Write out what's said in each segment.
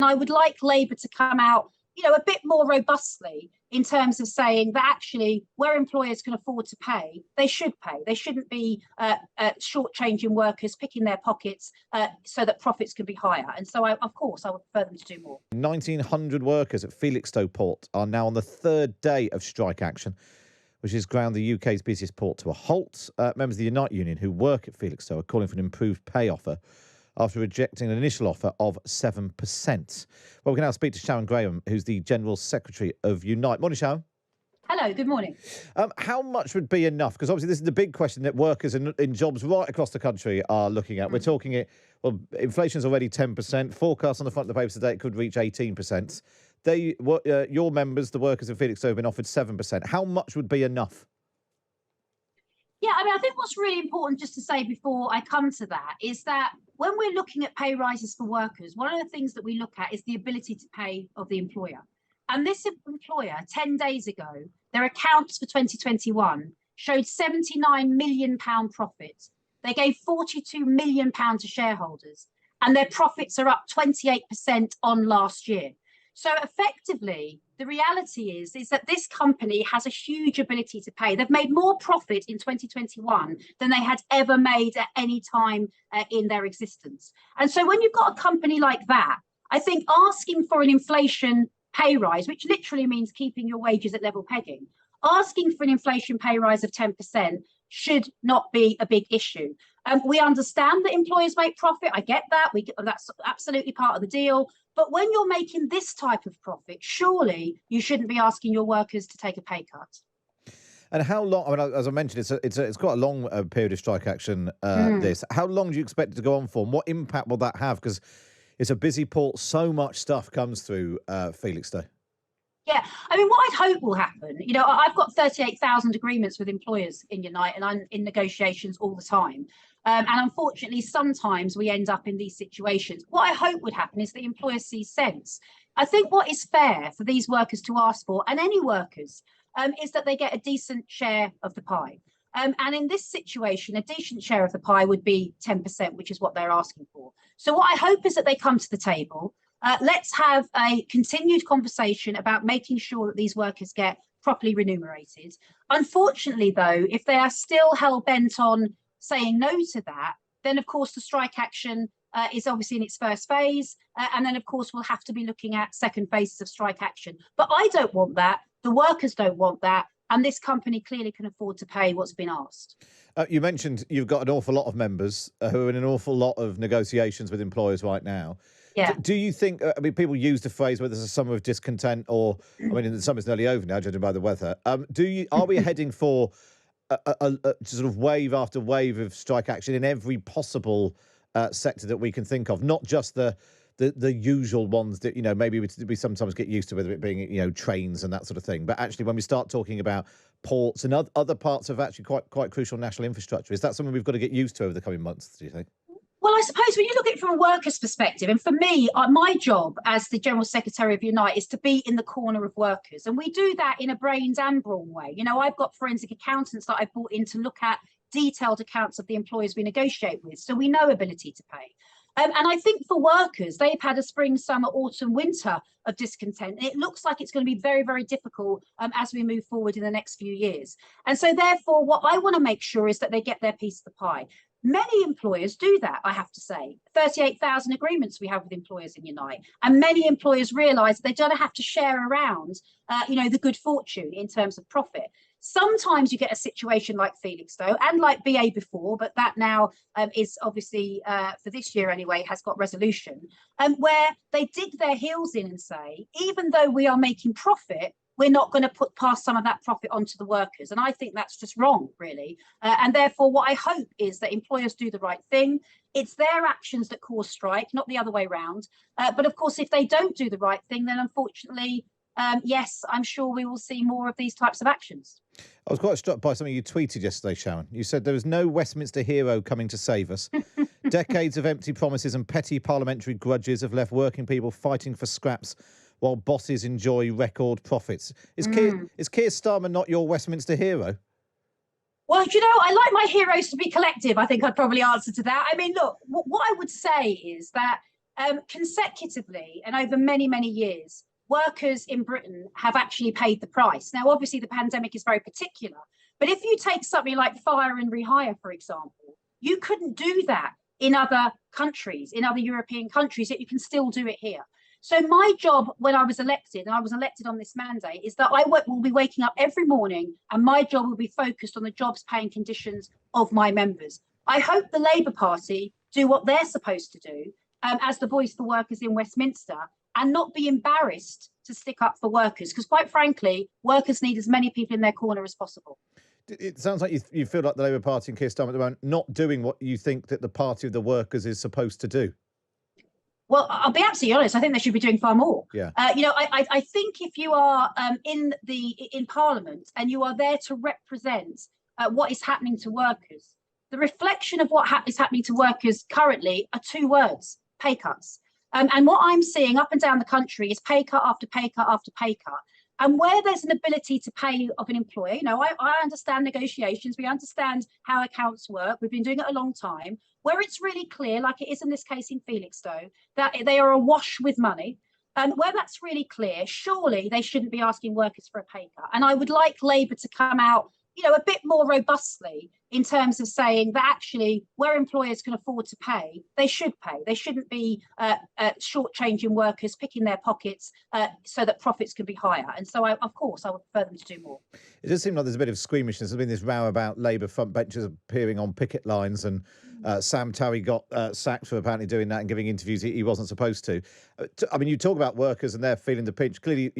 I would like Labour to come out, a bit more robustly in terms of saying that actually where employers can afford to pay, they should pay. They shouldn't be shortchanging workers, picking their pockets so that profits can be higher. And so, of course, I would prefer them to do more. 1,900 workers at Felixstowe Port are now on the third day of strike action, which has ground the UK's busiest port to a halt. Members of the Unite Union who work at Felixstowe are calling for an improved pay offer after rejecting an initial offer of 7%. Well, we can now speak to Sharon Graham, who's the General Secretary of Unite. Morning, Sharon. Hello, good morning. How much would be enough? Because obviously this is the big question that workers in jobs right across the country are looking at. We're talking inflation's already 10%. Forecast on the front of the papers today it could reach 18%. Your members, the workers in Felixstowe, have been offered 7%. How much would be enough? Yeah, I think what's really important just to say before I come to that is that when we're looking at pay rises for workers, one of the things that we look at is the ability to pay of the employer. And this employer, 10 days ago, their accounts for 2021 showed £79 million profit. They gave £42 million to shareholders, and their profits are up 28% on last year. So effectively, the reality is that this company has a huge ability to pay. They've made more profit in 2021 than they had ever made at any time in their existence. And so when you've got a company like that, I think asking for an inflation pay rise, which literally means keeping your wages at level pegging, asking for an inflation pay rise of 10% should not be a big issue. We understand that employers make profit. I get that. That's absolutely part of the deal. But when you're making this type of profit, surely you shouldn't be asking your workers to take a pay cut. And how long? I mean, as I mentioned, it's quite a long period of strike action. This. How long do you expect it to go on for? And what impact will that have? Because it's a busy port. So much stuff comes through Felixstowe. Yeah, I mean, what I'd hope will happen, I've got 38,000 agreements with employers in Unite, and I'm in negotiations all the time. And unfortunately, sometimes we end up in these situations. What I hope would happen is the employers see sense. I think what is fair for these workers to ask for, and any workers, is that they get a decent share of the pie. And in this situation, a decent share of the pie would be 10%, which is what they're asking for. So what I hope is that they come to the table. Let's have a continued conversation about making sure that these workers get properly remunerated. Unfortunately, though, if they are still hell-bent on saying no to that, then, of course, the strike action is obviously in its first phase. And then, of course, we'll have to be looking at second phases of strike action. But I don't want that. The workers don't want that. And this company clearly can afford to pay what's been asked. You mentioned you've got an awful lot of members who are in an awful lot of negotiations with employers right now. Yeah. Do you think, people use the phrase whether there's a summer of discontent or, the summer's nearly over now, judging by the weather. Are we heading for a sort of wave after wave of strike action in every possible sector that we can think of, not just the usual ones that, maybe we sometimes get used to, whether it being, trains and that sort of thing. But actually, when we start talking about ports and other parts of actually quite crucial national infrastructure, is that something we've got to get used to over the coming months, do you think? Well, I suppose when you look at it from a worker's perspective, and for me, my job as the General Secretary of Unite is to be in the corner of workers. And we do that in a brains and brawn way. I've got forensic accountants that I've brought in to look at detailed accounts of the employers we negotiate with. So we know ability to pay. And I think for workers, they've had a spring, summer, autumn, winter of discontent. And it looks like it's going to be very, very difficult as we move forward in the next few years. And so therefore, what I want to make sure is that they get their piece of the pie. Many employers do that, I have to say. 38,000 agreements we have with employers in Unite. And many employers realise they don't have to share around, the good fortune in terms of profit. Sometimes you get a situation like Felixstowe and like BA before, but that now is obviously, for this year anyway, has got resolution, where they dig their heels in and say, even though we are making profit, we're not going to pass some of that profit onto the workers. And I think that's just wrong, really. And therefore, what I hope is that employers do the right thing. It's their actions that cause strike, not the other way around. But of course, if they don't do the right thing, then unfortunately, yes, I'm sure we will see more of these types of actions. I was quite struck by something you tweeted yesterday, Sharon. You said there was no Westminster hero coming to save us. Decades of empty promises and petty parliamentary grudges have left working people fighting for scraps while bosses enjoy record profits. Is Keir Starmer not your Westminster hero? Well, I like my heroes to be collective. I think I'd probably answer to that. I mean, look, what I would say is that Consecutively and over many, many years, workers in Britain have actually paid the price. Now, obviously, the pandemic is very particular, but if you take something like fire and rehire, for example, you couldn't do that in other countries, in other European countries, yet you can still do it here. So my job when I was elected, and I was elected on this mandate, is that will be waking up every morning and my job will be focused on the jobs, pay and conditions of my members. I hope the Labour Party do what they're supposed to do as the voice for workers in Westminster, and not be embarrassed to stick up for workers, because quite frankly, workers need as many people in their corner as possible. It sounds like you feel like the Labour Party and Keir Starmer at the moment not doing what you think that the party of the workers is supposed to do. Well, I'll be absolutely honest. I think they should be doing far more. Yeah. I think if you are in Parliament and you are there to represent what is happening to workers, the reflection of what is happening to workers currently are two words: pay cuts. And what I'm seeing up and down the country is pay cut after pay cut after pay cut. And where there's an ability to pay of an employer, I understand negotiations, we understand how accounts work, we've been doing it a long time, where it's really clear, like it is in this case in Felixstowe, that they are awash with money. And where that's really clear, surely they shouldn't be asking workers for a pay cut. And I would like Labour to come out, a bit more robustly in terms of saying that actually where employers can afford to pay, they should pay. They shouldn't be shortchanging workers, picking their pockets so that profits can be higher. And so, of course, I would prefer them to do more. It does seem like there's a bit of squeamishness. There's been this row about Labour front benches appearing on picket lines, and Sam Tarry got sacked for apparently doing that and giving interviews he wasn't supposed to. I mean, you talk about workers and they're feeling the pinch. Clearly,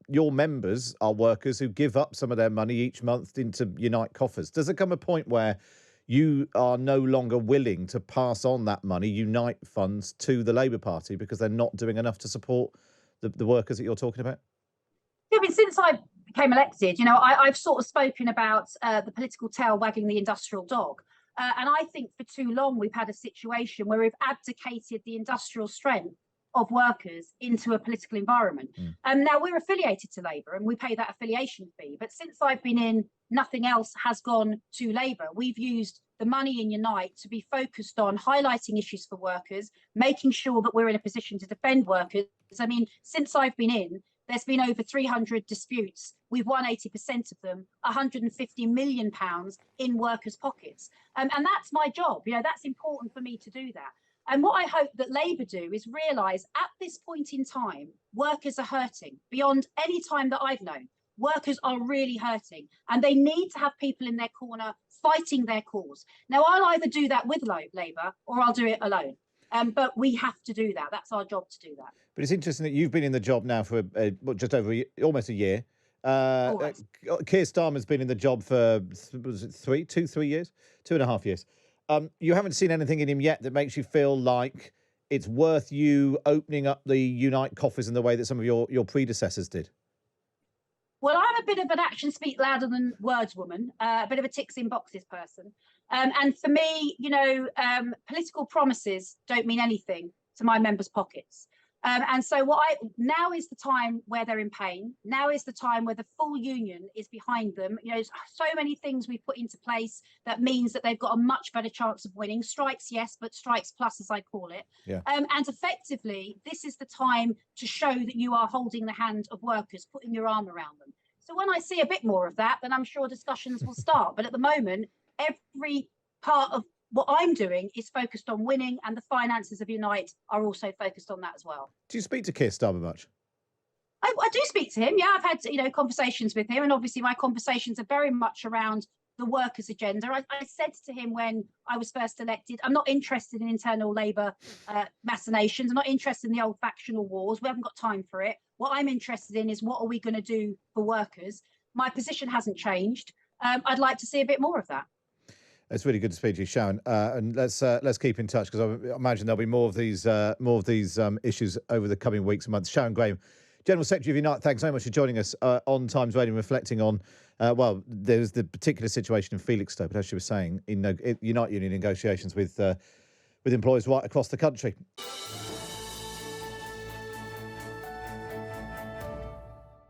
your members are workers who give up some of their money each month into Unite coffers. Does there come a point where you are no longer willing to pass on that money, Unite funds, to the Labour Party because they're not doing enough to support the workers that you're talking about? Yeah, I mean, since I became elected, I've sort of spoken about the political tail wagging the industrial dog. And I think for too long we've had a situation where we've abdicated the industrial strength of workers into a political environment. Now we're affiliated to Labour and we pay that affiliation fee. But since I've been in, nothing else has gone to Labour. We've used the money in Unite to be focused on highlighting issues for workers, making sure that we're in a position to defend workers. I mean, since I've been in, there's been over 300 disputes. We've won 80% of them, £150 million in workers' pockets. And that's my job. That's important for me to do that. And what I hope that Labour do is realise at this point in time, workers are hurting beyond any time that I've known. Workers are really hurting and they need to have people in their corner fighting their cause. Now, I'll either do that with Labour or I'll do it alone. But we have to do that. That's our job to do that. But it's interesting that you've been in the job now for just over almost a year. Keir Starmer's been in the job for, was it 3 years? 2.5 years. You haven't seen anything in him yet that makes you feel like it's worth you opening up the Unite coffers in the way that some of your predecessors did? Well, I'm a bit of an actions speak louder than words woman, a bit of a ticks in boxes person. And for me, political promises don't mean anything to my members' pockets. And so now is the time where they're in pain. Now is the time where the full union is behind them. So many things we've put into place that means that they've got a much better chance of winning. Strikes, yes, but strikes plus, as I call it. Yeah. And effectively, this is the time to show that you are holding the hand of workers, putting your arm around them. So when I see a bit more of that, then I'm sure discussions will start. But at the moment, every part of what I'm doing is focused on winning, and the finances of Unite are also focused on that as well. Do you speak to Keir Starmer much? I do speak to him. Yeah, I've had conversations with him, and obviously my conversations are very much around the workers' agenda. I said to him when I was first elected, I'm not interested in internal Labour machinations. I'm not interested in the old factional wars. We haven't got time for it. What I'm interested in is what are we going to do for workers. My position hasn't changed. I'd like to see a bit more of that. It's really good to speak to you, Sharon, and let's keep in touch, because I imagine there'll be more of these issues over the coming weeks and months. Sharon Graham, General Secretary of Unite, thanks so much for joining us on Times Radio and reflecting on there's the particular situation in Felixstowe, but as she was saying, in Unite Union negotiations with employers right across the country.